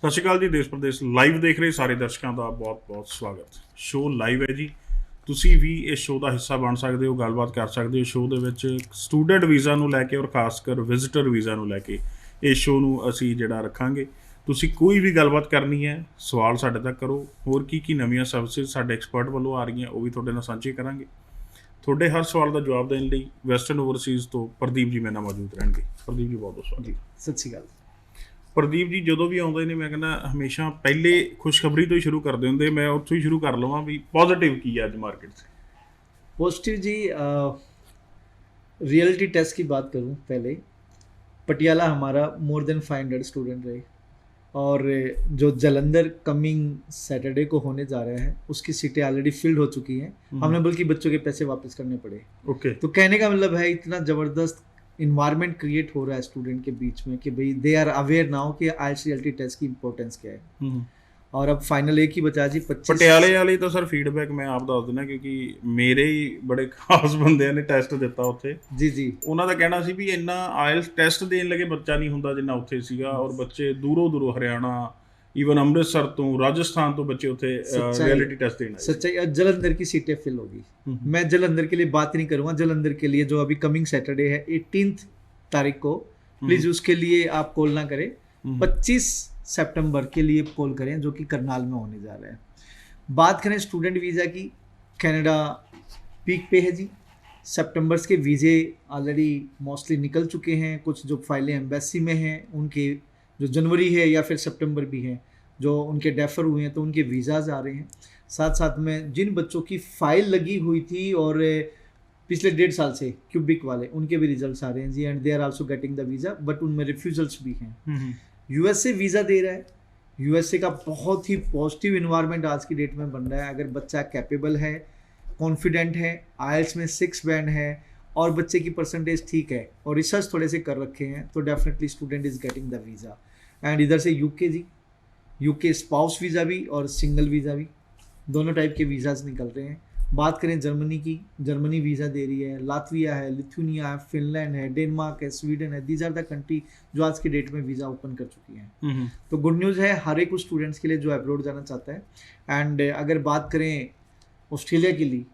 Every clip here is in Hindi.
ਸਤਿ ਸ਼੍ਰੀ ਅਕਾਲ ਜੀ। ਦੇਸ਼ ਪ੍ਰਦੇਸ਼ ਲਾਈਵ ਦੇਖ ਰਹੇ ਸਾਰੇ ਦਰਸ਼ਕਾਂ ਦਾ ਬਹੁਤ-ਬਹੁਤ ਸਵਾਗਤ। ਸ਼ੋਅ ਲਾਈਵ ਹੈ ਜੀ। ਤੁਸੀਂ ਵੀ ਇਸ ਸ਼ੋਅ ਦਾ ਹਿੱਸਾ ਬਣ ਸਕਦੇ ਹੋ, ਗੱਲਬਾਤ ਕਰ ਸਕਦੇ ਹੋ ਸ਼ੋਅ ਦੇ ਵਿੱਚ। ਸਟੂਡੈਂਟ ਵੀਜ਼ਾ ਨੂੰ ਲੈ ਕੇ ਔਰ ਖਾਸ ਕਰ ਵਿਜ਼ਿਟਰ ਵੀਜ਼ਾ ਨੂੰ ਲੈ ਕੇ ਇਸ ਸ਼ੋਅ ਨੂੰ ਅਸੀਂ ਜਿਹੜਾ ਰੱਖਾਂਗੇ। ਤੁਸੀਂ ਕੋਈ ਵੀ ਗੱਲਬਾਤ ਕਰਨੀ ਹੈ, ਸਵਾਲ ਸਾਡੇ ਤੱਕ ਕਰੋ। ਹੋਰ ਕੀ ਨਵੀਆਂ ਸਰਵਿਸਿਜ਼ ਸਾਡੇ ਐਕਸਪਰਟ ਵੱਲੋਂ ਆ ਰਹੀਆਂ ਉਹ ਵੀ ਤੁਹਾਡੇ ਨਾਲ ਸਾਂਝੇ ਕਰਾਂਗੇ। ਤੁਹਾਡੇ ਹਰ ਸਵਾਲ ਦਾ ਜਵਾਬ ਦੇਣ ਲਈ ਵੈਸਟਰਨ ਓਵਰਸੀਜ਼ ਤੋਂ ਪ੍ਰਦੀਪ ਜੀ ਮੇਰੇ ਨਾਲ ਮੌਜੂਦ ਰਹਿਣਗੇ। ਪ੍ਰਦੀਪ ਜੀ ਬਹੁਤ ਸਵਾਗਤ। ਜੀ ਸਤਿ ਸ਼੍ਰੀ ਅਕਾਲ। ਪ੍ਰਦੀਪ ਜੀ ਜਦੋਂ ਵੀ ਆਉਂਦੇ ਨੇ ਮੈਂ ਕਹਿੰਦਾ ਹਮੇਸ਼ਾ ਪਹਿਲੇ ਖੁਸ਼ਖਬਰੀ ਤੋਂ ਹੀ ਸ਼ੁਰੂ ਕਰਦੇ ਹੁੰਦੇ। ਮੈਂ ਉੱਥੋਂ ਹੀ ਸ਼ੁਰੂ ਕਰ ਲਵਾਂ ਵੀ ਪੋਜ਼ੀਟਿਵ ਕੀ ਹੈ ਅੱਜ ਮਾर्केट से। पॉजिटिव जी, रियलिटी टेस्ट की बात करूं पहले, पटियाला हमारा मोर देन 500 स्टूडेंट रहे और जो जलंधर कमिंग सैटरडे को होने जा रहा है उसकी सीटें ऑलरेडी फिल्ड हो चुकी हैं। हमने बल्कि बच्चों के पैसे वापस करने पड़े। ओके। तो कहने का मतलब है इतना ज़बरदस्त इन्वायरमेंट क्रिएट हो रहा है स्टूडेंट के बीच में कि भाई दे आर अवेयर नाउ कि IELTS रियलिटी टेस्ट की इंपॉर्टेंस क्या है। और अब फाइनल एक ही बचा जी 25 ਪਟਿਆਲੇ ਵਾਲੀ ਤਾਂ ਸਰ ਫੀਡਬੈਕ ਮੈਂ ਆਪ ਦੱਸ ਦਿੰਦਾ ਕਿਉਂਕਿ ਮੇਰੇ ਹੀ ਬੜੇ ਖਾਸ ਬੰਦਿਆਂ ਨੇ ਟੈਸਟ ਦਿੱਤਾ ਉੱਥੇ। जी ਉਹਨਾਂ ਦਾ ਕਹਿਣਾ ਸੀ ਵੀ ਇੰਨਾ ਆਇਲਸ ਟੈਸਟ ਦੇਣ ਲੱਗੇ ਬੱਚਾ ਨਹੀਂ ਹੁੰਦਾ ਜਿੰਨਾ ਉੱਥੇ ਸੀਗਾ। ਔਰ ਬੱਚੇ ਦੂਰੋਂ ਹਰਿਆਣਾ ਈਵਨ ਅੰਮ੍ਰਿਤਸਰ ਤੋਂ ਰਾਜਸਥਾन ਤੋਂ ਬੱਚੇ ਉੱਥੇ रियलिटी टेस्ट देना। सच्चाई जलंधर की सीटें फिल होगी। मैं जलंधर के लिए बात नहीं करूंगा। जलंधर के लिए जो अभी कमिंग सैटरडे है 18 तारीख को, प्लीज उसके लिए आप कॉल ना करें। 25 सितंबर के लिए कॉल करें जो कि करनाल में होने जा रहा है। बात करें स्टूडेंट वीज़ा की, कनाडा पीक पे है जी। सितंबर के वीज़े ऑलरेडी मोस्टली निकल चुके हैं। कुछ जो फाइलें एम्बेसी में हैं उनके जो जनवरी है या फिर सितंबर भी हैं जो उनके डेफर हुए हैं तो उनके वीज़ाज़ आ रहे हैं। साथ में जिन बच्चों की फ़ाइल लगी हुई थी और पिछले 1.5 साल से क्यूबिक वाले, उनके भी रिजल्ट्स आ रहे हैं जी। And they are also getting the visa, but उनमें रिफ्यूजल्स भी हैं। USA वीज़ा दे रहा है। USA का बहुत ही पॉजिटिव इन्वायरमेंट आज की डेट में बन रहा है। अगर बच्चा कैपेबल है, कॉन्फिडेंट है, IELTS में 6 बैंड है और बच्चे की परसेंटेज ठीक है और रिसर्च थोड़े से कर रखे हैं तो definitely student is getting the visa. And इधर से UK जी, UK स्पाउस वीज़ा भी और सिंगल वीज़ा भी, दोनों टाइप के वीज़ाज निकल रहे हैं। बात करें जर्मनी की, जर्मनी वीज़ा दे रही है, लातविया है, लिथुनिया है, फिनलैंड है, डेनमार्क है, स्वीडन है। दीज आर द कंट्री जो आज की डेट में वीज़ा ओपन कर चुकी हैं। तो गुड न्यूज़ है हर एक उस स्टूडेंट्स के लिए जो अब्रॉड जाना चाहता है। एंड अगर बात करें ऑस्ट्रेलिया के लिए,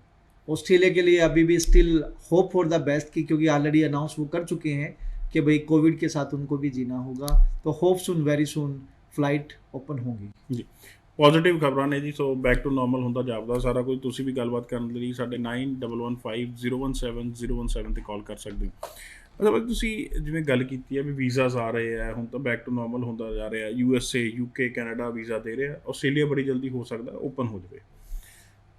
ऑस्ट्रेलिया के लिए अभी भी still hope for the best की, क्योंकि ऑलरेडी अनाउंस वो कर चुके हैं कि भाई कोविड के साथ उनको भी जीना होगा। तो होप सुन वेरी सुन फ्लाइट ओपन होगी ਜੀ। ਪੋਜ਼ਿਟਿਵ ਖਬਰਾਂ ਨੇ ਜੀ। ਸੋ ਬੈਕ ਟੂ ਨਾਰਮਲ ਹੁੰਦਾ ਜਾਪਦਾ ਸਾਰਾ ਕੁਝ। ਤੁਸੀਂ ਵੀ ਗੱਲਬਾਤ ਕਰਨ ਲਈ ਸਾਡੇ 9115017017 ਤੇ ਕਾਲ ਕਰ ਸਕਦੇ ਹੋ। ਮਤਲਬ ਤੁਸੀਂ ਜਿਵੇਂ ਗੱਲ ਕੀਤੀ ਹੈ ਵੀ ਵੀਜ਼ਾਸ ਆ ਰਹੇ ਆ, ਹੁਣ ਤਾਂ ਬੈਕ ਟੂ ਨਾਰਮਲ ਹੁੰਦਾ ਜਾ ਰਿਹਾ। USA UK ਕੈਨੇਡਾ ਵੀਜ਼ਾ ਦੇ ਰਿਹਾ। ਆਸਟ੍ਰੇਲੀਆ ਬੜੀ ਜਲਦੀ ਹੋ ਸਕਦਾ ਓਪਨ ਹੋ ਜਾਵੇ।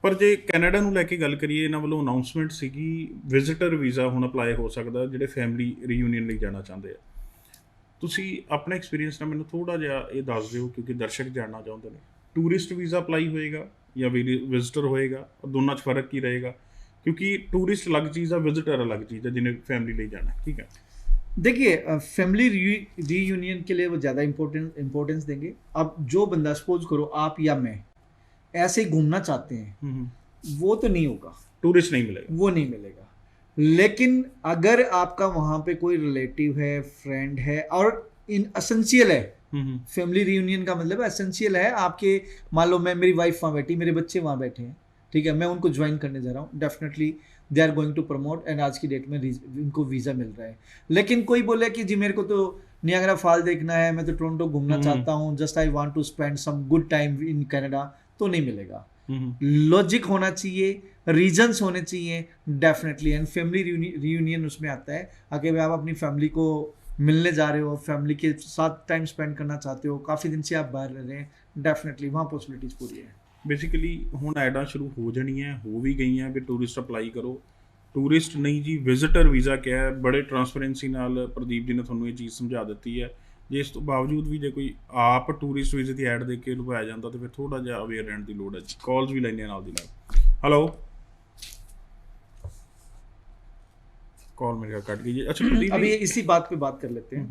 ਪਰ ਜੇ ਕੈਨੇਡਾ ਨੂੰ ਲੈ ਕੇ ਗੱਲ ਕਰੀਏ, ਇਹਨਾਂ ਵੱਲੋਂ ਅਨਾਊਂਸਮੈਂਟ ਸੀਗੀ ਵਿਜ਼ਿਟਰ ਵੀਜ਼ਾ ਹੁਣ ਅਪਲਾਈ ਹੋ ਸਕਦਾ ਜਿਹੜੇ ਫੈਮਿਲੀ ਰੀਯੂਨੀਅਨ ਲਈ ਜਾਣਾ ਚਾਹੁੰਦੇ ਆ। ਤੁਸੀਂ ਆਪਣੇ ਐਕਸਪੀਰੀਅੰਸ ਨਾਲ ਮੈਨੂੰ ਥੋੜ੍ਹਾ ਜਿਹਾ ਇਹ ਦੱਸ ਦਿਓ ਕਿਉਂਕਿ ਦਰਸ਼ਕ ਜਾਣਨਾ ਚਾਹੁੰਦੇ ਨੇ। ਟੂਰਿਸਟ ਵੀਜ਼ਾ ਅਪਲਾਈ ਹੋਏਗਾ ਜਾਂ ਵਿਜ਼ਿਟਰ ਹੋਏਗਾ, ਦੋਨਾਂ 'ਚ ਫ਼ਰਕ ਕੀ ਰਹੇਗਾ? ਕਿਉਂਕਿ ਟੂਰਿਸਟ ਅਲੱਗ ਚੀज़ है, विजिटर अलग चीज़ है जिन्हें फैमिली ले जाना है। ठीक है, देखिए फैमिली रीयूनियन के लिए वो ज़्यादा इम्पोर्टेंस देंगे। अब जो बंदा सपोज करो आप या मैं ऐसे ही घूमना चाहते हैं, वो तो नहीं होगा, टूरिस्ट नहीं मिलेगा, वो नहीं मिलेगा। लेकिन अगर आपका वहाँ पे कोई रिलेटिव है, फ्रेंड है और इन असेंशियल है, फैमिली रीयूनियन का मतलब एसेंशियल है आपके, मान लो मैं, मेरी वाइफ वहाँ बैठी, मेरे बच्चे वहाँ बैठे हैं, ठीक है, मैं उनको ज्वाइन करने जा रहा हूँ, definitely they are going to promote and आज की डेट में इनको वीज़ा मिल रहा है। लेकिन कोई बोले कि जी मेरे को तो नियाग्रा फॉल देखना है, मैं तो टोरंटो घूमना चाहता हूँ, just I want to spend some good time in Canada, तो नहीं मिलेगा। लॉजिक होना चाहिए, रीजंस होने चाहिए डेफिनेटली। एंड फैमिली रीयूनियन उसमें आता है। अगर आप अपनी फैमिली को मिलने जा रहे हो, फैमिली के साथ टाइम स्पेंड करना चाहते हो, काफ़ी दिन से आप बाहर रह रहे हैं, डेफिनेटली वहाँ पॉसिबिलिटीज़ पूरी है। ਬੇਸਿਕਲੀ ਹੁਣ ਐਡਾਂ ਸ਼ੁਰੂ ਹੋ ਜਾਣੀਆਂ, ਹੋ ਵੀ ਗਈਆਂ ਵੀ ਟੂਰਿਸਟ ਅਪਲਾਈ ਕਰੋ। ਟੂਰਿਸਟ ਨਹੀਂ ਜੀ, ਵਿਜ਼ਿਟਰ ਵੀਜ਼ਾ ਕਿਹਾ ਹੈ। ਬੜੇ ਟਰਾਂਸਪੇਰੈਂਸੀ ਨਾਲ ਪ੍ਰਦੀਪ ਜੀ ਨੇ ਤੁਹਾਨੂੰ ਇਹ ਚੀਜ਼ ਸਮਝਾ ਦਿੱਤੀ ਹੈ। ਜੇ ਇਸ ਤੋਂ ਬਾਵਜੂਦ ਵੀ ਜੇ ਕੋਈ ਆਪ ਟੂਰਿਸਟ ਵੀਜ਼ੇ ਦੀ ਐਡ ਦੇ ਕੇ ਲੁਭਾਇਆ ਜਾਂਦਾ ਤਾਂ ਫਿਰ ਥੋੜ੍ਹਾ ਜਿਹਾ ਅਵੇਅਰ ਰਹਿਣ ਦੀ ਲੋੜ ਹੈ ਜੀ। ਕਾਲਸ ਵੀ ਲੈਂਦੇ ਨਾਲ ਦੀ ਨਾਲ। ਹੈਲੋ, कॉल मेरे कट गई। अच्छा प्रदीप, अभी इसी बात पे बात कर लेते हैं।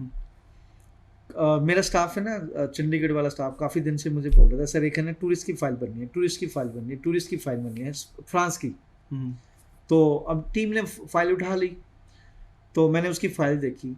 मेरा स्टाफ है ना, चंडीगढ़ वाला स्टाफ काफ़ी दिन से मुझे बोल रहा था सर एक है ना टूरिस्ट की फ़ाइल बननी है, टूरिस्ट की फ़ाइल बननी है, टूरिस्ट की फ़ाइल बननी है फ्रांस की। तो अब टीम ने फ़ाइल उठा ली, तो मैंने उसकी फ़ाइल देखी।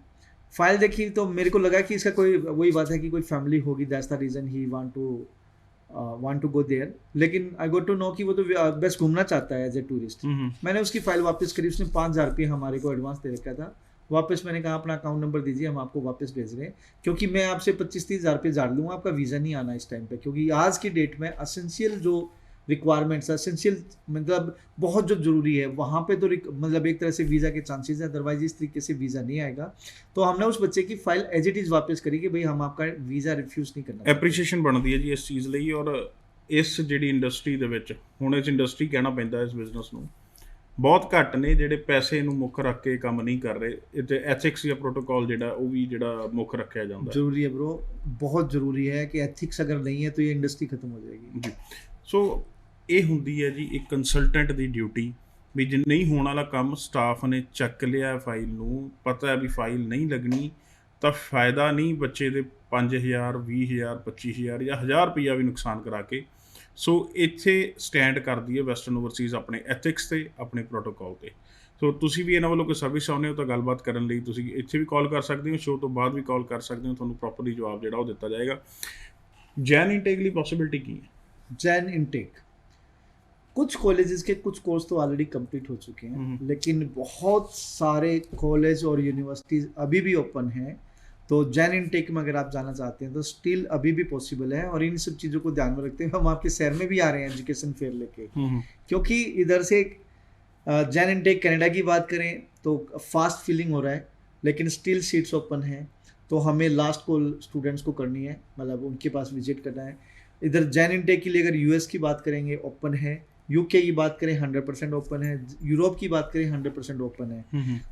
फाइल देखी तो मेरे को लगा कि इसका कोई वही बात है कि कोई फैमिली होगी, that's the reason he want to go there. लेकिन आई गोट टू नो कि वो तो बस घूमना चाहता है एज ए टूरिस्ट। मैंने उसकी फाइल वापस करी, उसने 5,000 रुपये हमारे को एडवांस दे रखा था। वापस मैंने कहा अपना अकाउंट नंबर दीजिए, हम आपको वापस भेज रहे हैं, क्योंकि मैं आपसे 25-30 हज़ार रुपये झाड़ लूँगा, आपका वीज़ा नहीं आना इस टाइम पे। क्योंकि आज की डेट में असेंशियल जो रिक्वायरमेंट्स, असेंशियल मतलब बहुत जो जरूरी है, वहाँ पे तो मतलब एक तरह से वीज़ा के चांसेस है, अदरवाइज इस तरीके से वीज़ा नहीं आएगा। तो हमने उस बच्चे की फाइल एज इट इज़ वापस करी कि भाई हम आपका वीज़ा रिफ्यूज़ नहीं करना। ਐਪਰੀਸ਼ੀਏਸ਼ਨ ਬਣਦੀ ਹੈ ਜੀ ਇਸ ਚੀਜ਼ ਲਈ। ਔਰ ਇਸ ਜਿਹੜੀ ਇੰਡਸਟਰੀ ਦੇ ਵਿੱਚ ਹੁਣ ਇਸ ਇੰਡਸਟਰੀ ਕਹਿਣਾ ਪੈਂਦਾ ਇਸ ਬਿਜ਼ਨਸ ਨੂੰ, ਬਹੁਤ ਘੱਟ ਨੇ ਜਿਹੜੇ ਪੈਸੇ ਨੂੰ ਮੁੱਖ ਰੱਖ ਕੇ ਕੰਮ ਨਹੀਂ ਕਰ ਰਹੇ। ਇਹ ਤੇ ਐਥਿਕਸ ਜਾਂ ਪ੍ਰੋਟੋਕॉल ਜਿਹੜਾ ਉਹ ਵੀ ਜਿਹੜਾ ਮੁੱਖ ਰੱਖਿਆ ਜਾਂਦਾ ਜ਼ਰੂਰੀ ਹੈ ब्रो, बहुत ज़रूरी है कि एथिक्स अगर नहीं है तो ये इंडस्ट्री खत्म हो जाएगी ਜੀ। ਸੋ ਇਹ ਹੁੰਦੀ ਹੈ ਜੀ ਇੱਕ ਕੰਸਲਟੈਂਟ ਦੀ ਡਿਊਟੀ, ਵੀ ਜੇ ਨਹੀਂ ਹੋਣ ਵਾਲਾ ਕੰਮ ਸਟਾਫ ਨੇ ਚੱਕ ਲਿਆ ਫਾਈਲ ਨੂੰ, ਪਤਾ ਹੈ ਵੀ ਫਾਈਲ ਨਹੀਂ ਲੱਗਣੀ, ਤਾਂ ਫਾਇਦਾ ਨਹੀਂ ਬੱਚੇ ਦੇ 5,000 20,000 25,000 ਜਾਂ 1,000 ਰੁਪਈਆ ਵੀ ਨੁਕਸਾਨ ਕਰਾ ਕੇ। ਸੋ ਇੱਥੇ ਸਟੈਂਡ ਕਰਦੀ ਹੈ ਵੈਸਟਰਨ ਓਵਰਸੀਜ਼ ਆਪਣੇ ਐਥਿਕਸ 'ਤੇ, ਆਪਣੇ ਪ੍ਰੋਟੋਕॉल 'ਤੇ। ਸੋ ਤੁਸੀਂ ਵੀ ਇਹਨਾਂ ਵੱਲੋਂ ਕੋਈ ਸਰਵਿਸ ਚਾਹੁੰਦੇ ਹੋ ਤਾਂ ਗੱਲਬਾਤ ਕਰਨ ਲਈ ਤੁਸੀਂ ਇੱਥੇ ਵੀ ਕਾਲ ਕਰ ਸਕਦੇ ਹੋ, ਸ਼ੋਅ ਤੋਂ ਬਾਅਦ ਵੀ ਕਾਲ ਕਰ ਸਕਦੇ ਹੋ, ਤੁਹਾਨੂੰ ਪ੍ਰੋਪਰਲੀ ਜਵਾਬ ਜਿਹੜਾ ਉਹ ਦਿੱਤਾ ਜਾਏਗਾ। ਜੈਨ ਇਨਟੇਕ ਲਈ ਪੋਸੀबिलिटी ਕੀ ਹੈ? जैन इनटेक कुछ कॉलेजेस के कुछ कोर्स तो ऑलरेडी कंप्लीट हो चुके हैं, लेकिन बहुत सारे कॉलेज और यूनिवर्सिटीज़ अभी भी ओपन हैं। तो जैन इनटेक में अगर आप जाना चाहते हैं तो स्टिल अभी भी पॉसिबल है। और इन सब चीज़ों को ध्यान में रखते हुए हम आपके शहर में भी आ रहे हैं एजुकेशन फेयर लेके, क्योंकि इधर से जैन इनटेक कनाडा की बात करें तो फास्ट फिलिंग हो रहा है, लेकिन स्टिल सीट्स ओपन हैं। तो हमें लास्ट कॉल स्टूडेंट्स को करनी है, मतलब उनके पास विजिट करना है। इधर जैन इनटेक के लिए अगर यूएस की बात करेंगे ओपन है, यूके की बात करें 100% ओपन है, यूरोप की बात करें 100% ओपन है।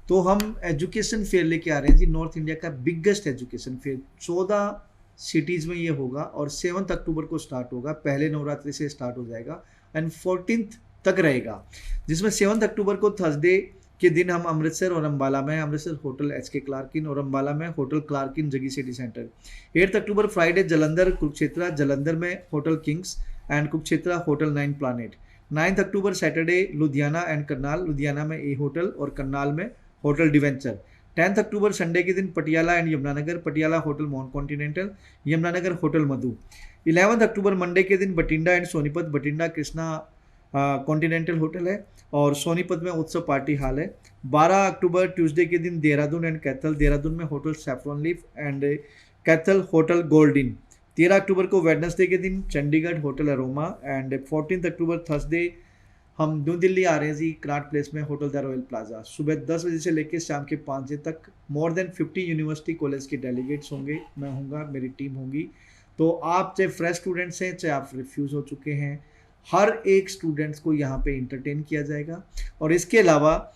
तो हम एजुकेशन फेयर लेके आ रहे हैं जी, नॉर्थ इंडिया का बिगेस्ट एजुकेशन फेयर 14 सिटीज़ में ये होगा और 7 अक्टूबर को स्टार्ट होगा। पहले नवरात्रि से स्टार्ट हो जाएगा एंड 14 तक रहेगा, जिसमें 7 अक्टूबर को थर्सडे के दिन हम अमृतसर और अम्बाला में, अमृतसर होटल HK क्लार्किन और अम्बाला में होटल क्लार्किन जगी सिटी सेंटर। 8 अक्टूबर फ्राइडे जलंधर कुरुक्षेत्रा, जलंधर में hotel Kings and Kurukshetra hotel 9 planet. 9 October Saturday Ludhiana and Karnal, Ludhiana में ए होटल और करनाल में होटल डिवेंचर। 10 अक्टूबर संडे के दिन Patiala and Yamunanagar, Patiala hotel Mon continental, Yamunanagar hotel Madhu. 11 October Monday के दिन Bathinda and Sonipat, Bathinda Krishna continental hotel है और सोनीपत में उत्सव पार्टी हॉल है। 12 अक्टूबर ट्यूसडे के दिन देहरादून एंड कैथल, देहरादून में hotel saffron leaf and Kaithal hotel Goldin. 13 अक्टूबर को वेडनेसडे के दिन Chandigarh hotel aroma and 14 October Thursday हम न्यू दिल्ली आ रहे हैं जी, कनाट प्लेस में होटल द रॉयल प्लाजा। सुबह 10 बजे से लेकर शाम के 5 बजे तक मोर देन 50 यूनिवर्सिटी कॉलेज के डेलीगेट्स होंगे, मैं हूँगा, मेरी टीम होगी। तो आप चाहे फ्रेश स्टूडेंट्स हैं, चाहे आप रिफ्यूज़ हो चुके हैं, हर एक स्टूडेंट्स को यहाँ पे इंटरटेन किया जाएगा। और इसके अलावा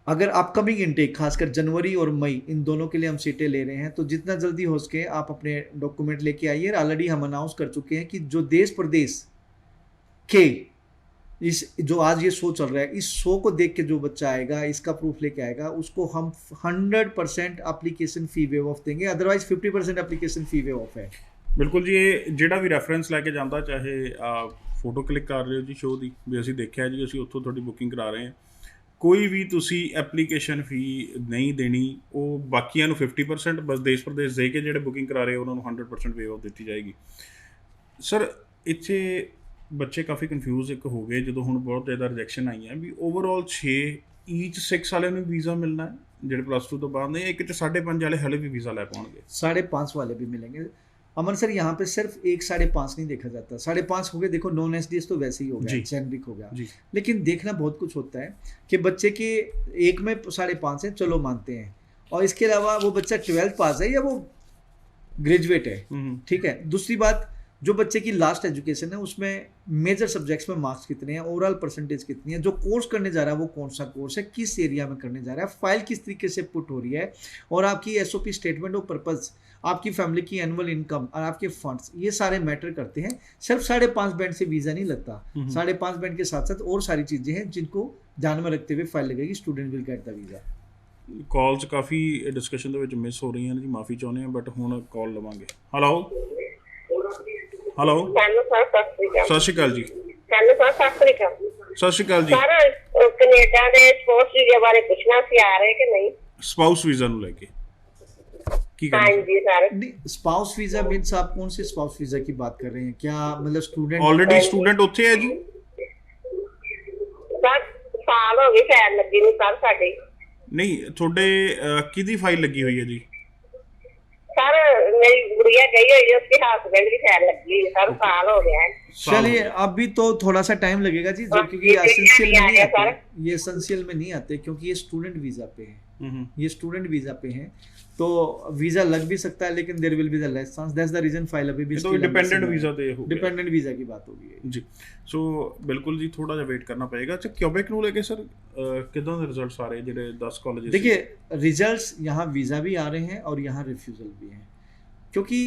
अगर अपकमिंग इनटेक खासकर जनवरी और मई इन दोनों के लिए हम सीटें ले रहे हैं, तो जितना जल्दी हो सके आप अपने डॉक्यूमेंट लेके आइए। ऑलरेडी हम अनाउंस कर चुके हैं कि जो देश प्रदेश के इस जो आज ये शो चल रहा है, इस शो को देख के जो बच्चा आएगा, इसका प्रूफ लेके आएगा, उसको हम 100% एप्लीकेशन फी वेव ऑफ देंगे, otherwise 50% application fee wave of है। ਬਿਲਕੁਲ ਜੀ। ਇਹ ਜਿਹੜਾ ਵੀ ਰੈਫਰੈਂਸ ਲੈ ਕੇ ਜਾਂਦਾ, ਚਾਹੇ ਫੋਟੋ ਕਲਿੱਕ ਕਰ ਰਹੇ ਹੋ ਜੀ ਸ਼ੋਅ ਦੀ, ਵੀ ਅਸੀਂ ਦੇਖਿਆ ਜੀ, ਅਸੀਂ ਉੱਥੋਂ ਤੁਹਾਡੀ ਬੁਕਿੰਗ ਕਰਾ ਰਹੇ ਹਾਂ, ਕੋਈ ਵੀ ਤੁਸੀਂ ਐਪਲੀਕੇਸ਼ਨ ਫੀ ਨਹੀਂ ਦੇਣੀ। ਉਹ ਬਾਕੀਆਂ ਨੂੰ 50% ਬਸ ਦੇਸ਼ ਪ੍ਰਦੇਸ਼ ਦੇ ਕੇ ਜਿਹੜੇ ਬੁਕਿੰਗ ਕਰਾ ਰਹੇ ਉਹਨਾਂ ਨੂੰ 100% ਵੇਵ ਆਫ ਦਿੱਤੀ ਜਾਏਗੀ। ਸਰ ਇੱਥੇ ਬੱਚੇ ਕਾਫੀ ਕਨਫਿਊਜ਼ ਇੱਕ ਹੋ ਗਏ ਜਦੋਂ ਹੁਣ ਬਹੁਤ ਜ਼ਿਆਦਾ ਰਿਜੈਕਸ਼ਨ ਆਈਆਂ, ਵੀ ਓਵਰਆਲ 6 ਈਚ 6 ਵਾਲਿਆਂ ਨੂੰ ਵੀਜ਼ਾ ਮਿਲਣਾ ਹੈ ਜਿਹੜੇ +2 ਤੋਂ ਬਾਅਦ ਨੇ, ਇੱਕ 'ਚ 5.5 ਵਾਲੇ ਹਲੇ ਵੀ ਵੀਜ਼ਾ ਲੈ ਪਾਉਣਗੇ? 5.5 वाले भी मिलेंगे अमन सर। यहाँ पे सिर्फ 1.5 नहीं देखा जाता, 5.5 हो गए, देखो नॉन SDS तो वैसे ही हो गया, जेनरिक हो गया, लेकिन देखना बहुत कुछ होता है कि बच्चे के एक में 5.5 है, चलो मानते हैं, और इसके अलावा वो बच्चा 12th पास है या वो ग्रेजुएट है, ठीक है। दूसरी बात, जो बच्चे की लास्ट एजुकेशन है उसमें मेजर सब्जेक्ट्स में मार्क्स कितने हैं, ओवरऑल परसेंटेज कितनी है, जो कोर्स करने जा रहा है वो कौन सा कोर्स है, किस एरिया में करने जा रहा है, फाइल किस तरीके से पुट हो रही है, और आपकी SOP स्टेटमेंट ऑफ पर्पज़, आपकी फैमिली की एनुअल इनकम और आपके फंड्स, ये सारे मैटर करते हैं। सिर्फ 5.5 बैंड से वीज़ा नहीं लगता, 5.5 बैंड के साथ साथ और सारी चीज़ें हैं जिनको ध्यान में रखते हुए फाइल लगेगी, student will get the visa. Calls coffee discussion ਦੇ ਵਿੱਚ ਮਿਸ ਹੋ ਰਹੀਆਂ ਨੇ ਜੀ, ਮਾਫੀ ਚਾਹੁੰਦੇ ਹਾਂ, ਬਟ ਹੁਣ ਕਾਲ ਲਵਾਂਗੇ। ਹੈਲੋ ਹੈਲੋ ਸਤਿ ਸ਼੍ਰੀ ਅਕਾਲ ਜੀ। ਸਤਿ ਸ਼੍ਰੀ ਅਕਾਲ ਜੀ। ਕੈਨੇਡਾ ਦੇ ਸਪਾਊਸ ਵੀਜ਼ਾ ਬਾਰੇ ਪੁੱਛਣਾ ਸੀ, ਆ ਰਹੇ ਕਿ ਨਹੀਂ? ਸਪਾਊਸ ਵੀਜ਼ਾ ਨੂੰ ਲੈ ਕੇ ठीक है हाँ ना जी सर। नहीं, स्पाउस वीजा मीन्स आप कौन से स्पाउस वीजा की बात कर रहे हैं? क्या मतलब स्टूडेंट? ਆਲਰੇਡੀ ਸਟੂਡੈਂਟ ਉੱਥੇ ਹੈ ਜੀ सर साल हो गए फैल लगी नहीं सर साडे। ਨਹੀਂ ਤੁਹਾਡੇ ਕਿਹਦੀ ਫਾਈਲ ਲੱਗੀ ਹੋਈ ਹੈ ਜੀ सर मेरी गुड़िया गई हुई है, उसके हस्बैंड की फैल लगी हुई है सर, साल हो गया है। चलिए अभी तो थोड़ा सा टाइम लगेगा जी, जो हाँ, क्योंकि ये एसेंशियल में नहीं आ गया आते, सर। ये एसेंशियल में नहीं आते क्योंकि ये स्टूडेंट वीजा पे है, ਹੂੰ ये स्टूडेंट वीजा पे हैं, तो वीजा लग भी सकता है लेकिन there will be the less chance, that's the reason file अभी भी ਇਹ ਤਾਂ ਡਿਪੈਂਡੈਂਟ ਵੀਜ਼ਾ ਤੇ ਹੋ ਗਿਆ डिपेंडेंट वीजा की बात होगी। ਜੀ ਸੋ ਬਿਲਕੁਲ ਜੀ ਥੋੜਾ ਜਿਹਾ ਵੇਟ ਕਰਨਾ ਪਏਗਾ ਅੱਛਾ ਕਿਊਬੈਕ ਨੂੰ ਲੈ ਕੇ ਸਰ ਕਿਦਾਂ ਦੇ ਰਿਜ਼ਲਟਸ ਆ ਰਹੇ ਜਿਹੜੇ 10 ਕਾਲजेस देखिए रिजल्ट्स यहाँ वीजा भी आ रहे हैं और यहाँ रिफ्यूजल भी हैं, क्योंकि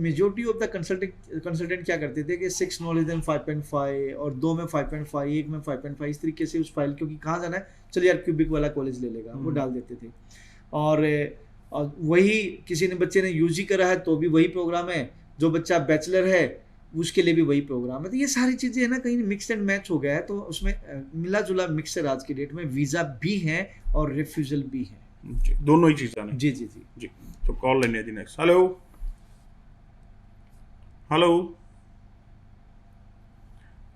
मेजोरिटी ऑफ द कंसल्टेंट क्या करते थे कि 6 नॉलेज देन 5.5 और 2 में 5.5, 1 में 5.5, इस तरीके से उस फाइल, क्योंकि कहाँ जाना है, चलिए यार क्यूबिक वाला कॉलेज ले लेगा, वो डाल देते थे। और वही किसी ने बच्चे ने यूजी करा है तो भी वही प्रोग्राम है, जो बच्चा बैचलर है उसके लिए भी वही प्रोग्राम है, तो ये सारी चीज़ें है ना कहीं मिक्स एंड मैच हो गया है, तो उसमें मिला जुला मिक्सर आज की डेट में वीज़ा भी है और रिफ्यूजल भी है ਜੀ ਦੋਨੋਂ ਹੀ ਚੀਜ਼ਾਂ ਨੇ जी जी जी। ਜੀ ਸੋ ਕਾਲ ਲੈਣੇ ਜੀ ਨੈਕਸਟ ਹੈਲੋ ਹੈਲੋ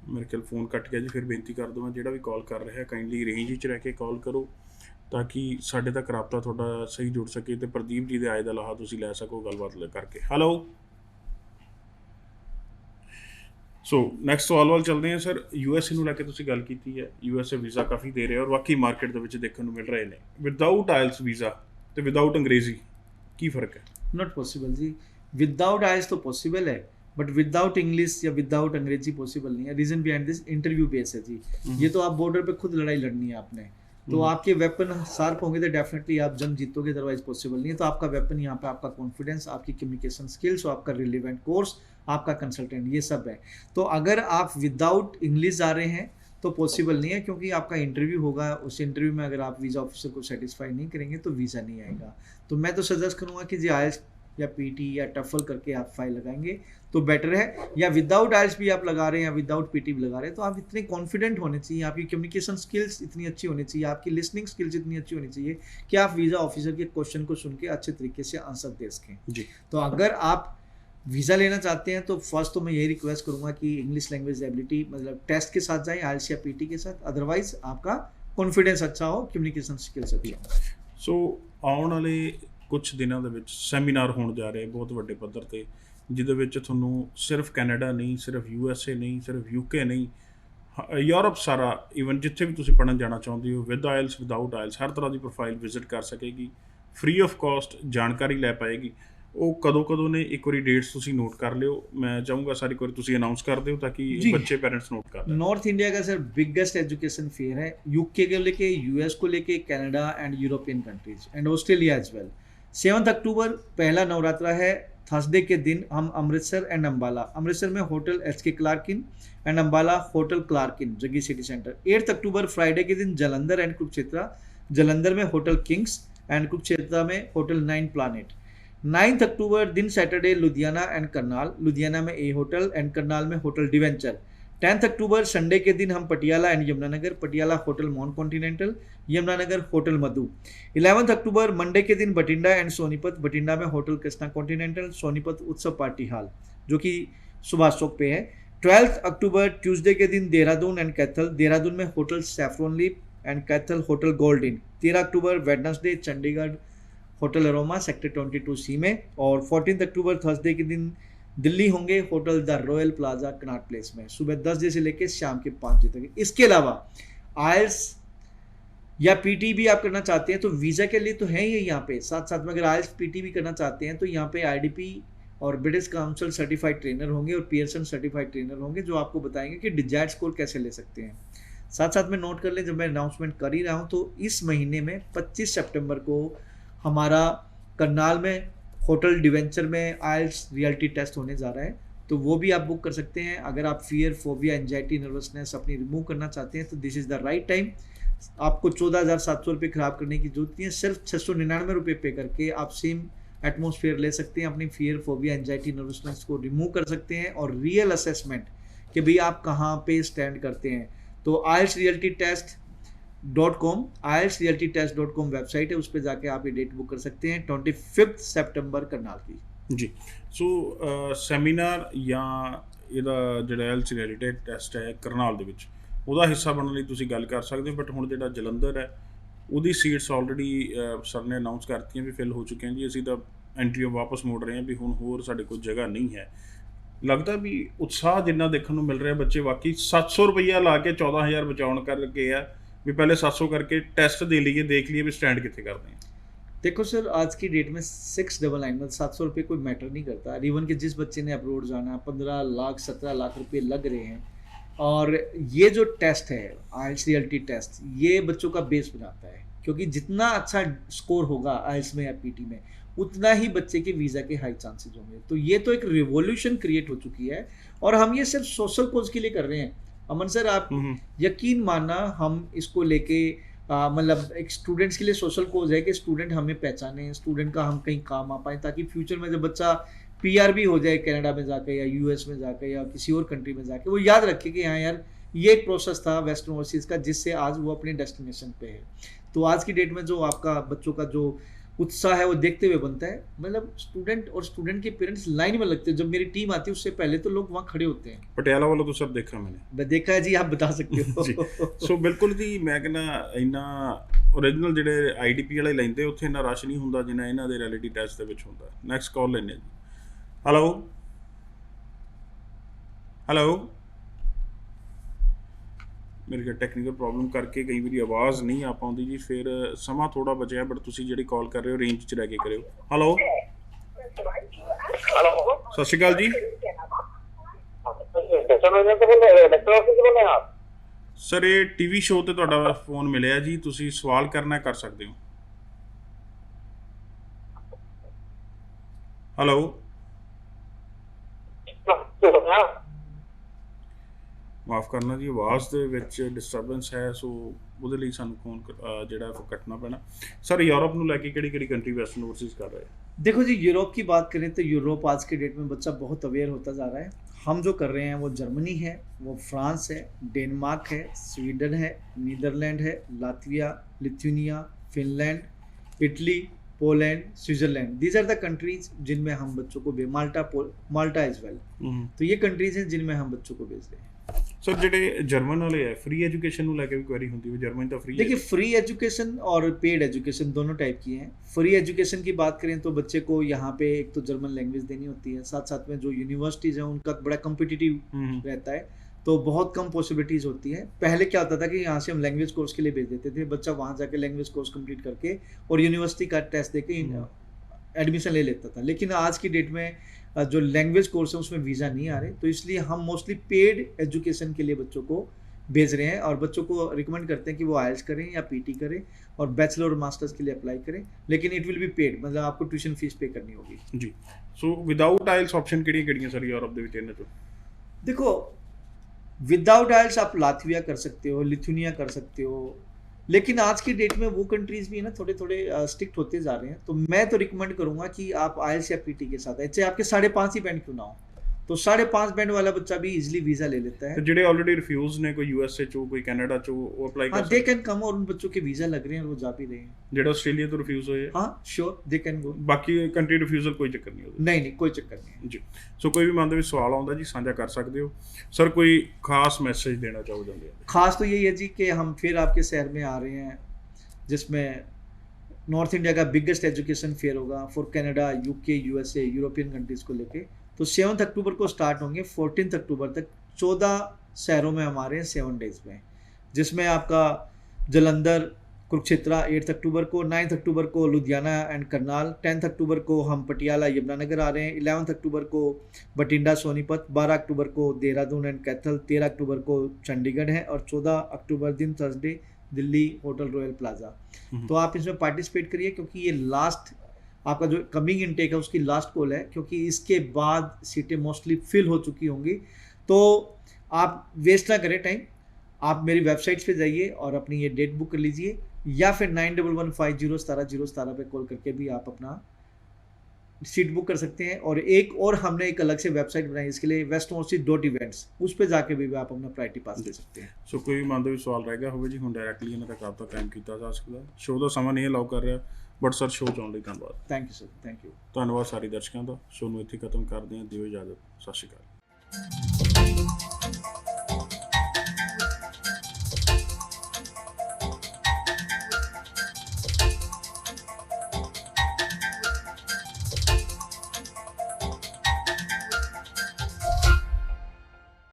ਮੇਰੇ ਕੋਲ ਫੋਨ ਕੱਟ ਗਿਆ ਜੀ ਫਿਰ ਬੇਨਤੀ ਕਰ ਦਵਾਂ ਜਿਹੜਾ ਵੀ ਕਾਲ ਕਰ ਰਿਹਾ ਕਾਈਂਡਲੀ ਰੇਂਜ ਵਿੱਚ ਰਹਿ ਕੇ ਕਾਲ ਕਰੋ ਤਾਂ ਕਿ ਸਾਡੇ ਤੱਕ ਰਾਬਤਾ ਤੁਹਾਡਾ ਸਹੀ ਜੁੜ ਸਕੇ ਤੇ ਪ੍ਰਦੀਪ ਜੀ ਦੇ ਆਏ ਦਾ ਲਾਹਾ ਤੁਸੀਂ ਲੈ ਸਕੋ ਗੱਲਬਾਤ ਕਰਕੇ ਹੈਲੋ ਸੋ ਨੈਕਸਟ ਸਵਾਲ ਵੱਲ ਚੱਲਦੇ ਹਾਂ ਸਰ ਯੂਐਸਏ ਨੂੰ ਲੈ ਕੇ ਤੁਸੀਂ ਗੱਲ ਕੀਤੀ ਹੈ ਯੂਐਸਏ ਵੀਜ਼ਾ ਕਾਫੀ ਦੇ ਰਿਹਾ ਔਰ ਬਾਕੀ ਮਾਰਕੀਟ ਦੇ ਵਿੱਚ ਦੇਖਣ ਨੂੰ ਮਿਲ ਰਹੇ ਨੇ ਵਿਦਆਊਟ ਆਇਲਸ ਵੀਜ਼ਾ ਤੇ ਵਿਦਆਊਟ ਅੰਗਰੇਜ਼ੀ ਕੀ ਫਰਕ ਹੈ नॉट पॉसिबल जी, विदाउट आइल्स तो पॉसिबल है बट विदाउट इंग्लिश या विदाउट अंग्रेजी पॉसिबल नहीं है। Reason behind this interview base है जी, ये तो आप बॉर्डर पे खुद लड़ाई लड़नी है आपने, तो आपके वेपन शार्प होंगे तो डेफिनेटली आप जंग जीतोगे, अदरवाइज पॉसिबल नहीं है। तो आपका वेपन यहाँ पे आपका कॉन्फिडेंस, आपकी कम्युनिकेशन स्किल्स, आपका रिलेवेंट कोर्स, आपका कंसल्टेंट, ये सब है। तो अगर आप विदाउट इंग्लिश जा रहे हैं तो पॉसिबल नहीं है, क्योंकि आपका इंटरव्यू होगा, उस इंटरव्यू में अगर आप वीज़ा ऑफिसर को सेटिस्फाई नहीं करेंगे तो वीज़ा नहीं आएगा। तो मैं तो सजेस्ट करूँगा कि जी आइल्स या पीटी या टफल करके आप फाइल लगाएंगे तो बेटर है, या विदाउट आइल्स भी आप लगा रहे हैं या विदाउट पीटी भी लगा रहे हैं, तो आप इतने कॉन्फिडेंट होने चाहिए, आपकी कम्युनिकेशन स्किल्स इतनी अच्छी होनी चाहिए, आपकी लिसनिंग स्किल्स इतनी अच्छी होनी चाहिए कि आप वीज़ा ऑफिसर के क्वेश्चन को सुन के अच्छे तरीके से आंसर दे सकें जी। तो अगर आप वीज़ा लेना चाहते हैं तो फर्स्ट तो मैं यही रिक्वेस्ट करूंगा कि इंग्लिश लैंग्वेज एबिलिटी मतलब टेस्ट के साथ जाएं, आइल्स या पीटी के साथ, अदरवाइज आपका कॉन्फिडेंस अच्छा हो, कम्युनिकेशन स्किल्स अच्छी हो। ਸੋ ਆਉਣ ਵਾਲੇ ਕੁਝ ਦਿਨਾਂ ਦੇ ਵਿੱਚ ਸੈਮੀਨਾਰ ਹੋਣ ਜਾ ਰਹੇ ਬਹੁਤ ਵੱਡੇ ਪੱਧਰ ਤੇ ਜਿਹਦੇ ਵਿੱਚ ਤੁਹਾਨੂੰ ਸਿਰਫ ਕੈਨੇਡਾ ਨਹੀਂ, ਸਿਰਫ ਯੂਐਸਏ ਨਹੀਂ, ਸਿਰਫ ਯੂਕੇ ਨਹੀਂ, ਯੂਰਪ ਸਾਰਾ ਈਵਨ ਜਿੱਥੇ ਵੀ ਤੁਸੀਂ ਪੜ੍ਹਨ ਜਾਣਾ ਚਾਹੁੰਦੇ ਹੋ ਵਿਦ ਆਇਲਸ ਵਿਦਾਊਟ ਆਇਲਸ ਹਰ ਤਰ੍ਹਾਂ ਦੀ ਪ੍ਰੋਫਾਈਲ ਵਿਜ਼ਿਟ ਕਰ ਸਕੇਗੀ, ਫ੍ਰੀ ਆਫ ਕਾਸਟ ਜਾਣਕਾਰੀ ਲੈ ਪਾਏਗੀ। ਉਹ ਕਦੋਂ ਨੇ ਇੱਕ ਵਾਰੀ ਡੇਟਸ ਤੁਸੀਂ ਨੋਟ ਕਰ ਲਿਓ, ਮੈਂ ਚਾਹੂੰਗਾ ਸਾਰੀ ਵਾਰੀ ਤੁਸੀਂ ਅਨਾਉਂਸ ਕਰ ਦਿਓ ਤਾਂ ਕਿ ਬੱਚੇ पेरेंट्स नोट कर लें। नॉर्थ इंडिया का सर बिगेस्ट एजुकेशन फेयर है, यूके को लेके, यूएस को लेके, Canada and European countries and Australia as well. 7 October पहला नवरात्रा है, थर्सडे के दिन हम अमृतसर एंड अम्बाला, अमृतसर में hotel HK Clarkin and Ambala hotel Clarkin जगी सिटी सेंटर। 8 अक्टूबर फ्राइडे के दिन जलंधर एंड कुरुक्षेत्र, जलंधर में होटल किंग्स एंड कुरुक्षेत्र में होटल 9 प्लानेट। 9 अक्टूबर दिन सैटरडे लुधियाना एंड करनाल, लुधियाना में ए होटल एंड करनाल में होटल डिवेंचर। 10 अक्टूबर संडे के दिन हम Patiala and Yamunanagar, Patiala hotel Mon continental, Yamunanagar hotel Madhu. 11 October Monday के दिन बठिंडा एंड सोनीपत, बठिंडा में होटल कृष्णा कॉन्टिनेंटल, सोनीपत उत्सव पार्टी हॉल जो कि सुभाष चौक पे है। 12 अक्टूबर ट्यूसडे के दिन देहरादून एंड कैथल, देहरादून में hotel Saffron Leap and Kaithal hotel Gold Inn. 13 October Wednesday Chandigarh hotel Aroma sector 22C में। और 14 अक्टूबर थर्सडे के दिन दिल्ली होंगे hotel the royal plaza Connaught place में, सुबह 10 बजे से लेकर शाम के 5 बजे तक। इसके अलावा आइल्स या पीटी भी आप करना चाहते हैं तो वीज़ा के लिए तो है ही यहाँ पे, साथ साथ में अगर आइल्स पीटी भी करना चाहते हैं तो यहाँ पे IDP और ब्रिटिश काउंसिल सर्टिफाइड ट्रेनर होंगे और पियर्सन सर्टिफाइड ट्रेनर होंगे जो आपको बताएंगे कि डिजायर्ड स्कोर कैसे ले सकते हैं। साथ साथ में नोट कर लें, जब मैं अनाउंसमेंट कर ही रहा हूँ तो इस महीने में 25 सितंबर को हमारा करनाल में होटल डिवेंचर में आइल्स रियलिटी टेस्ट होने जा रहा है, तो वो भी आप बुक कर सकते हैं। अगर आप फियर, फोबिया, एंजाइटी, नर्वसनेस अपनी रिमूव करना चाहते हैं तो this is the right time. आपको 14,700 रुपये ख़राब करने की जरूरत नहीं है, सिर्फ 699 रुपये पे करके आप सेम एटमोसफेयर ले सकते हैं, अपनी फियर, फोबिया, एंजाइटी, नर्वसनेस को रिमूव कर सकते हैं और रियल असेसमेंट कि भाई आप कहाँ पे स्टैंड करते हैं। तो IELTS reality test .com IELTSrealitytest.com website है, उस पर जाके आप ये डेट बुक कर सकते हैं 25 सितंबर करनाल की। ਜੀ। ਸੋ ਸੈਮੀਨਾਰ ਜਾਂ ਇਹਦਾ ਜਿਹੜਾ ਐਲਸੀ ਰਿਐਲਿਟੀ ਟੈਸਟ ਹੈ ਕਰਨਾਲ ਦੇ ਵਿੱਚ, ਉਹਦਾ ਹਿੱਸਾ ਬਣਨ ਲਈ ਤੁਸੀਂ ਗੱਲ ਕਰ ਸਕਦੇ ਹੋ। ਬਟ ਹੁਣ ਜਿਹੜਾ ਜਲੰਧਰ ਹੈ ਉਹਦੀ ਸੀਟਸ ਆਲਰੇਡੀ ਸਰ ਨੇ ਅਨਾਊਂਸ ਕਰਤੀਆਂ ਵੀ ਫਿਲ ਹੋ ਚੁੱਕੀਆਂ ਜੀ। ਅਸੀਂ ਤਾਂ ਐਂਟਰੀਆਂ ਵਾਪਸ ਮੋੜ ਰਹੇ ਹਾਂ ਵੀ ਹੁਣ ਹੋਰ ਸਾਡੇ ਕੋਲ ਜਗ੍ਹਾ ਨਹੀਂ ਹੈ। ਲੱਗਦਾ ਵੀ ਉਤਸ਼ਾਹ ਜਿੰਨਾ ਦੇਖਣ ਨੂੰ ਮਿਲ ਰਿਹਾ, ਬੱਚੇ ਵਾਕਈ 700 ਰੁਪਈਆ ਲਾ ਕੇ 14,000 ਬਚਾਉਣ ਕਰਕੇ ਆ ਵੀ ਪਹਿਲੇ 700 करके टेस्ट दे लिए, देख लिए भी स्टैंड कितने करते हैं। देखो सर, आज की डेट में 699 में 700 रुपये कोई मैटर नहीं करता। इवन कि जिस बच्चे ने अब्रोड जाना 15 लाख 17 लाख रुपए लग रहे हैं। और ये जो टेस्ट है IELTS रियलिटी टेस्ट, ये बच्चों का बेस बनाता है, क्योंकि जितना अच्छा स्कोर होगा IELTS में या PT में, उतना ही बच्चे के वीज़ा के हाई चांसेस होंगे। तो ये तो एक रिवॉल्यूशन क्रिएट हो चुकी है, और हम ये सिर्फ सोशल कोज के लिए कर रहे हैं। अमन सर, आप यकीन मानना, हम इसको लेके मतलब एक स्टूडेंट्स के लिए सोशल कोज है कि स्टूडेंट हमें पहचाने, स्टूडेंट का हम कहीं काम आ पाए, ताकि फ्यूचर में जब बच्चा PR भी हो जाए कनाडा में जाकर या US में जाकर या किसी और कंट्री में जाकर, वो याद रखे कि हाँ यार, ये एक प्रोसेस था वेस्टर्न ओवरसीज़ का, जिससे आज वो अपने डेस्टिनेशन पे है। तो आज की डेट में जो आपका बच्चों का जो उत्साह है वो देखते हुए बनता है। मतलब स्टूडेंट और स्टूडेंट के पेरेंट्स लाइन में लगते हैं। जब मेरी टीम आती है उससे पहले तो लोग वहाँ खड़े होते हैं। पटियाला वालों तो सब देखा मैंने देखा है जी, आप बता सकते हो ਜੀ। ਸੋ ਬਿਲਕੁਲ ਜੀ, ਮੈਂ ਕਹਿੰਦਾ ਇੰਨਾ ਓਰੀਜਨਲ ਜਿਹੜੇ IDP ਵਾਲੇ ਲੈਂਦੇ ਉੱਥੇ ਇੰਨਾ ਰਸ਼ ਨਹੀਂ ਹੁੰਦਾ ਜਿੰਨਾ ਇਹਨਾਂ ਦੇ ਰਿਐਲਿਟੀ ਟੈਸਟ ਦੇ ਵਿੱਚ ਹੁੰਦਾ। ਨੈਕਸਟ ਕਾਲ ਲੈਂਦੇ ਜੀ। ਹੈਲੋ ਹੈਲੋ, ਮੇਰੇ ਕੋਲ ਟੈਕਨੀਕਲ ਪ੍ਰੋਬਲਮ ਕਰਕੇ ਕਈ ਵਾਰੀ ਆਵਾਜ਼ ਨਹੀਂ ਆ ਪਾਉਂਦੀ ਜੀ। ਫਿਰ ਸਮਾਂ ਥੋੜਾ ਬਚਿਆ, ਬਟ ਤੁਸੀਂ ਜਿਹੜੀ ਕਾਲ ਕਰ ਰਹੇ ਹੋ ਰੇਂਜ 'ਚ ਰਹਿ ਕੇ ਕਰਿਓ। ਹੈਲੋ ਸਤਿ ਸ਼੍ਰੀ ਅਕਾਲ ਜੀ। ਸਰ, ਇਹ TV ਸ਼ੋਅ ਤੇ ਤੁਹਾਡਾ ਫੋਨ ਮਿਲਿਆ ਜੀ, ਤੁਸੀਂ ਸਵਾਲ ਕਰਨਾ ਕਰ ਸਕਦੇ ਹੋ। ਹੈਲੋ, ਮਾਫ ਕਰਨਾ ਜੀ, ਆਵਾਜ਼ ਦੇ ਵਿੱਚ ਡਿਸਟਰਬੈਂਸ ਹੈ, ਸੋ ਉਹਦੇ ਲਈ ਸਾਨੂੰ ਫੋਨ ਜਿਹੜਾ ਕੱਟਣਾ ਪੈਣਾ। ਸਰ, यूरोप ਨੂੰ ਲੈ ਕੇ ਕਿਹੜੀ ਕਿਹੜੀ ਕੰਟਰੀ वेस्टर्न ओवरसीज़ कर रहे हैं? देखो जी, यूरोप की बात करें तो यूरोप आज के डेट में बच्चा बहुत अवेयर होता जा रहा है। हम जो कर रहे हैं वो जर्मनी है, वो फ्रांस है, डेनमार्क है, स्वीडन है, नीदरलैंड है, Latvia, Lithuania, Finland, Italy, Poland, Switzerland. These are the countries जिनमें हम बच्चों को माल्टा एज वेल। तो ये कंट्रीज हैं जिनमें हम बच्चों को भेज रहे हैं। सर, ਜਿਹੜੇ ਜਰਮਨ ਵਾਲੇ ਹੈ फ्री एजुकेशन ਨੂੰ ਲੈ ਕੇ ਵੀ ਕੁਐਰੀ ਹੁੰਦੀ है, जर्मन तो फ्री। देखिए, फ्री एजुकेशन और पेड एजुकेशन दोनों टाइप की हैं। फ्री एजुकेशन की बात करें तो बच्चे को यहाँ पे एक तो जर्मन लैंग्वेज देनी होती है, साथ साथ में जो यूनिवर्सिटीज़ हैं उनका बड़ा कम्पिटिटिव रहता है, तो बहुत कम पॉसिबिलिटीज़ होती है। पहले क्या होता था कि यहाँ से हम लैंग्वेज कोर्स के लिए भेज देते थे, बच्चा वहाँ जाके लैंग्वेज कोर्स कंप्लीट करके और यूनिवर्सिटी का टेस्ट दे के एडमिशन ले लेता था। लेकिन आज की डेट में जो लैंग्वेज कोर्स है उसमें वीज़ा नहीं आ रहे, तो इसलिए हम मोस्टली पेड एजुकेशन के लिए बच्चों को भेज रहे हैं, और बच्चों को रिकमेंड करते हैं कि वो IELTS करें या PT करें और बैचलर और मास्टर्स के लिए अप्लाई करें, लेकिन इट विल बी पेड, मतलब आपको ट्यूशन फीस पे करनी होगी जी। सो विदाउट IELTS ऑप्शन ਕਿਹੜੀਆਂ सर यूरोप ਦੇ ਵਿੱਚ ਇਹਨਾਂ ਚੋਂ? देखो, विदाउट IELTS आप लातविया कर सकते हो, लिथुनिया कर सकते हो, लेकिन आज की डेट में वो कंट्रीज भी है ना थोड़े थोड़े स्ट्रिक्ट होते जा रहे हैं। तो मैं तो रिकमेंड करूंगा कि आप IELTS या PT के साथ, चाहे आपके 5.5 ही बैंड क्यों ना हो, तो 5.5 बैंड वाला बच्चा भी इजीली वीजा ले लेता है। तो ਜਿਹੜੇ ਆਲਰੇਡੀ ਰਿਫਿਊਜ਼ ਨੇ, ਕੋਈ USA ਚੋਂ, ਕੋਈ ਕੈਨੇਡਾ ਚੋਂ, ਉਹ ਅਪਲਾਈ ਕਰ हाँ, दे कैन कम, और उन बच्चों के वीजा लग रहे हैं और वो जा भी रहे हैं। ਜਿਹੜਾ ਆਸਟ੍ਰੇਲੀਆ ਤੋਂ ਰਿਫਿਊਜ਼ ਹੋਏ, हाँ श्योर, दे कैन गो। ਬਾਕੀ ਕੰਟਰੀ ਰਿਫਿਊਜ਼ਲ ਕੋਈ ਚੱਕਰ ਨਹੀਂ ਉਹਦਾ? नहीं, कोई चक्कर नहीं ਜੀ। ਸੋ ਕੋਈ ਵੀ ਮਨ ਦੇ ਵਿੱਚ ਸਵਾਲ ਆਉਂਦਾ ਜੀ, ਸਾਂਝਾ ਕਰ ਸਕਦੇ ਹੋ। ਸਰ, ਕੋਈ ਖਾਸ ਮੈਸੇਜ ਦੇਣਾ ਚਾਹੋ ਜਾਂਦੇ ਹੋ? खास तो यही है जी कि हम फिर आपके शहर में आ रहे हैं, जिसमें नॉर्थ इंडिया का बिगेस्ट एजुकेशन फेयर होगा for Canada, UK, USA, European countries को लेके। तो 7 अक्टूबर को स्टार्ट होंगे, 14 अक्टूबर तक 14 शहरों में हमारे 7 डेज में, जिसमें आपका जलंधर, कुरुक्षेत्र 8 अक्टूबर को, 9 अक्टूबर को लुधियाना एंड करनाल, 10 अक्टूबर को हम पटियाला यमुनानगर आ रहे हैं, 11 अक्टूबर को बठिंडा सोनीपत, 12 अक्टूबर को देहरादून एंड कैथल, 13 अक्टूबर को चंडीगढ़ है, और 14 अक्टूबर दिन Thursday Delhi hotel royal plaza. तो आप इसमें पार्टिसिपेट करिए, क्योंकि ये लास्ट आपका जो कमिंग इनटेक है उसकी लास्ट कॉल है, क्योंकि इसके बाद सीटें मोस्टली फिल हो चुकी होंगी। तो आप वेस्ट ना करें टाइम, आप मेरी वेबसाइट पे जाइए और अपनी ये डेट बुक कर लीजिए, या फिर 9115070017 पे कॉल करके भी आप अपना सीट बुक कर सकते हैं। और एक और हमने एक अलग से वेबसाइट बनाई इसके लिए, westmorsey.events, उस पे जाके भी आप अपना प्रायोरिटी पास ले सकते हैं। ਸੋ ਕੋਈ ਵੀ ਮਨ ਦੇ ਵਿੱਚ ਸਵਾਲ ਰਹਿ ਗਿਆ ਹੋਵੇ ਜੀ, ਹੁਣ ਡਾਇਰੈਕਟਲੀ ਇਹਨਾਂ ਦਾ ਰਾਬਤਾ ਕਾਇਮ ਕੀਤਾ ਜਾ ਸਕਦਾ। ਸ਼ੋਅ ਦਾ ਸਮਾਂ ਨਹੀਂ ਅਲਾਉ ਕਰ ਰਿਹਾ, ਬਟ ਸਰ ਸ਼ੋਅ 'ਚ ਆਉਣ ਲਈ ਧੰਨਵਾਦ। Thank you sir, thank you. ਧੰਨਵਾਦ ਸਾਰੇ ਦਰਸ਼ਕਾਂ ਦਾ। ਸ਼ੋਅ ਨੂੰ ਇੱਥੇ ਖਤਮ ਕਰਦੇ ਹਾਂ। ਦਿਓ ਇਜਾਜ਼ਤ। ਸਤਿ ਸ਼੍ਰੀ ਅਕਾਲ।